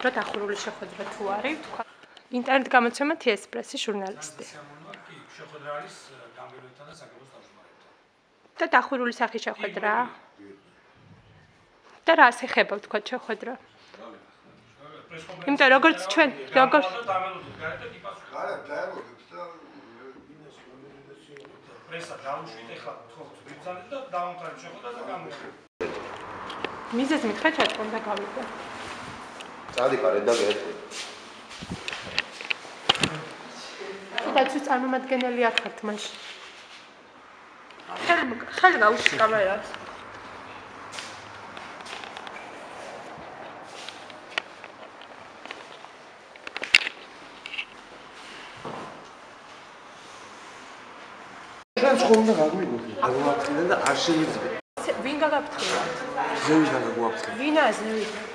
რა დახურული შეხვედრა თუ არის, თქვა. ინტერნეტ გამოცემა TSPress-ის ჟურნალისტი. შეხვედრა არის გამგებლობთან და საგამოს თავმჯდომარეებთან. და დახურული სახის შეხვედრაა. და რა ასეხება თქვა შეხვედრა? იმიტომ როგორც ჩვენ როგორც პრესა დაუშვით ეხლა თქო ვიბრძანეთ და დავამთავრეთ შეხვედრა და გამოვიდა. მიზეზი მითხრა ჩატყომ და გავიდა. წადიყარეთ და გეტყვი. დაცვის წარმომადგენელი არ ხართ მაშინ. ხელი გაუშვი კამერას. შენ ხომ და გაგვიგოთ. აგუაფრთხილენ და არ შეიძლება. ვინ გაგაფრთხილოთ? ზევიდან გაგუაფრთხილე. ვინა ზევიდან?